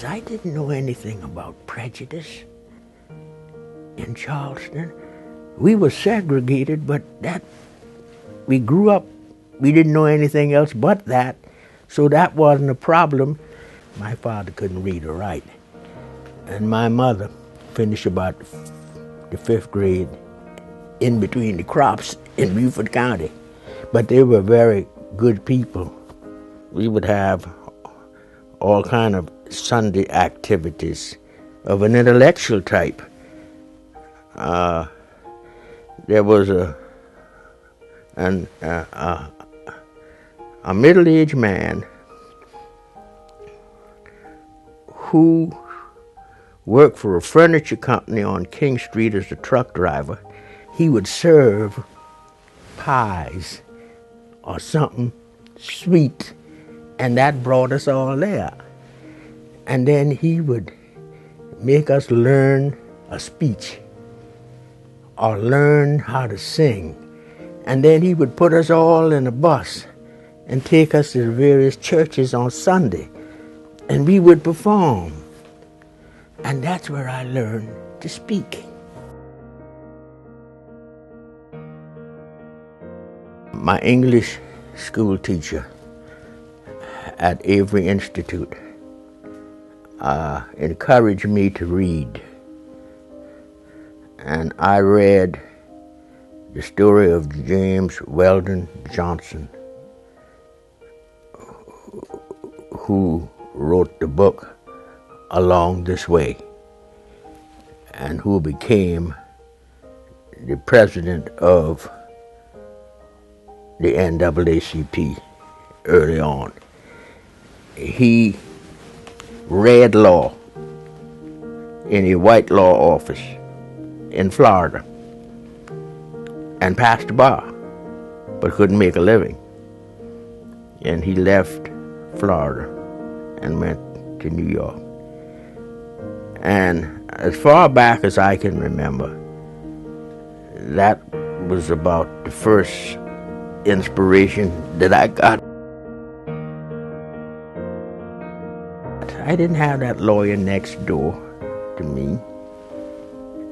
I didn't know anything about prejudice in Charleston. We were segregated, but that we grew up, we didn't know anything else but that, so that wasn't a problem. My father couldn't read or write, and my mother finished about the 5th grade in between the crops in Beaufort County. But they were very good people. We would have all kind of Sunday activities of an intellectual type. There was a middle-aged man who worked for a furniture company on King Street as a truck driver. He would serve pies or something sweet, and that brought us all there. And then he would make us learn a speech or learn how to sing. And then he would put us all in a bus and take us to the various churches on Sunday, and we would perform. And that's where I learned to speak. My English school teacher at Avery Institute encouraged me to read. And I read the story of James Weldon Johnson, who wrote the book Along This Way, and who became the president of the NAACP early on. He read law in a white law office in Florida and passed the bar, but couldn't make a living. And he left Florida and went to New York. And as far back as I can remember, that was about the first inspiration that I got. I didn't have that lawyer next door to me,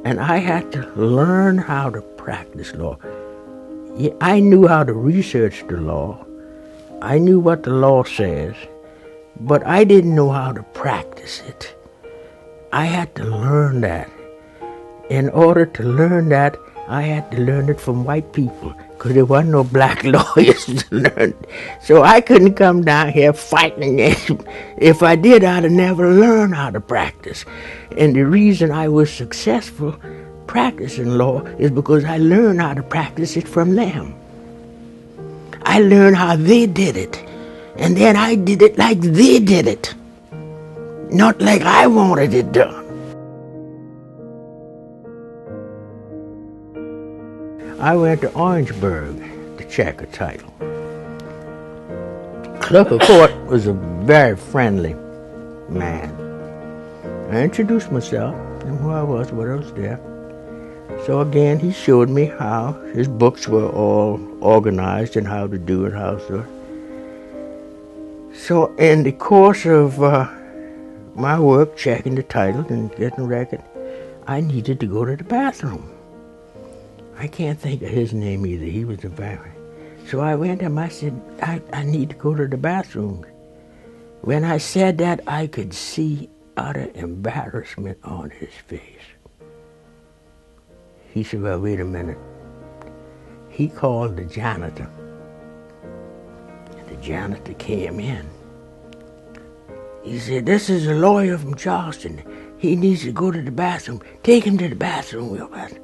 and I had to learn how to practice law. Yeah, I knew how to research the law. I knew what the law says, but I didn't know how to practice it. I had to learn that. In order to learn that, I had to learn it from white people, because there weren't no black lawyers to learn. So I couldn't come down here fighting it. If I did, I'd have never learned how to practice. And the reason I was successful practicing law is because I learned how to practice it from them. I learned how they did it, and then I did it like they did it, not like I wanted it done. I went to Orangeburg to check a title. Clerk of court was a very friendly man. I introduced myself and who I was, what I was there. So again, he showed me how his books were all organized and how to do it, how to. So in the course of my work, checking the title and getting a record, I needed to go to the bathroom. I can't think of his name either. He was a very... So I went to him, I said, I need to go to the bathroom. When I said that, I could see utter embarrassment on his face. He said, well, wait a minute. He called the janitor. The janitor came in. He said, this is a lawyer from Charleston. He needs to go to the bathroom. Take him to the bathroom real fast.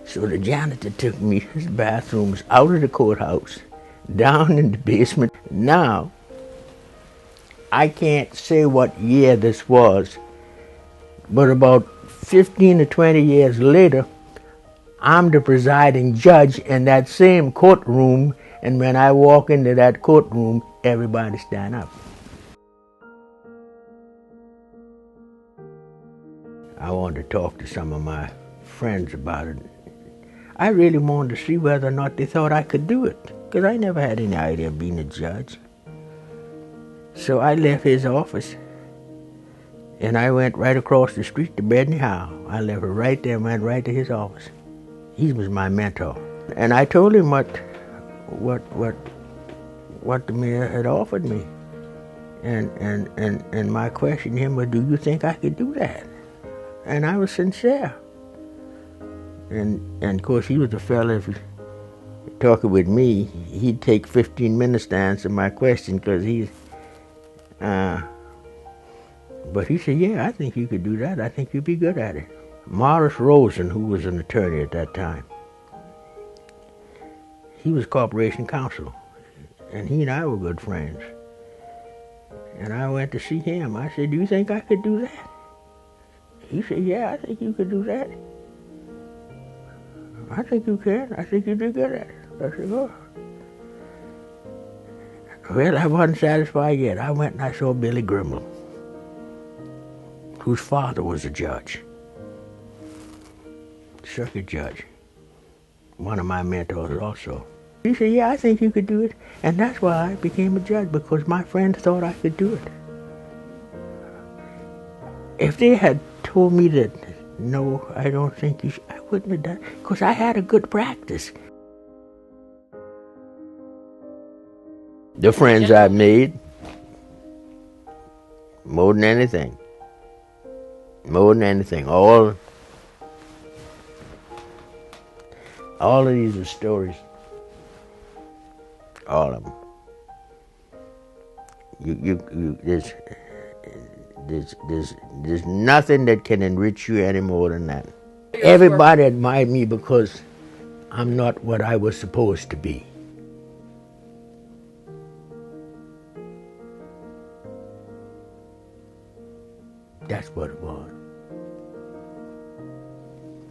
So the janitor took me to the bathrooms out of the courthouse, down in the basement. Now, I can't say what year this was, but about 15 or 20 years later, I'm the presiding judge in that same courtroom, and when I walk into that courtroom, everybody stand up. I wanted to talk to some of my friends about it. I really wanted to see whether or not they thought I could do it, because I never had any idea of being a judge. So I left his office And I went right across the street to Bedney Howe. I left her right there and went right to his office. He was my mentor. And I told him what the mayor had offered me. And my question to him was, do you think I could do that? And I was sincere. And of course, he was a fella, if he talking with me, he'd take 15 minutes to answer my question because but he said, yeah, I think you could do that. I think you'd be good at it. Morris Rosen, who was an attorney at that time, he was corporation counsel, and he and I were good friends. And I went to see him. I said, do you think I could do that? He said, yeah, I think you could do that. I think you can. I think you'd be good at it. I said, oh. Well, I wasn't satisfied yet. I went and I saw Billy Grimble, whose father was a judge, circuit judge, one of my mentors also. He said, yeah, I think you could do it. And that's why I became a judge, because my friends thought I could do it. If they had told me that, no, I don't think you should, I wouldn't have done it, because I had a good practice. The friends I've made, more than anything, all of these are stories, all of them. There's nothing that can enrich you any more than that. Everybody admired me because I'm not what I was supposed to be. That's what it was.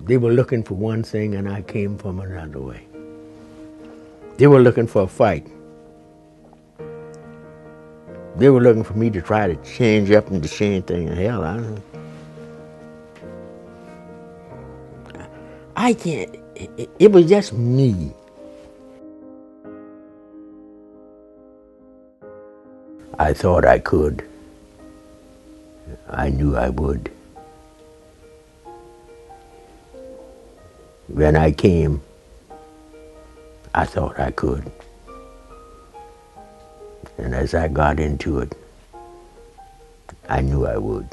They were looking for one thing and I came from another way. They were looking for a fight. They were looking for me to try to change up and to change things. Hell, I can't. It was just me. I thought I could. I knew I would. When I came, I thought I could. And as I got into it, I knew I would.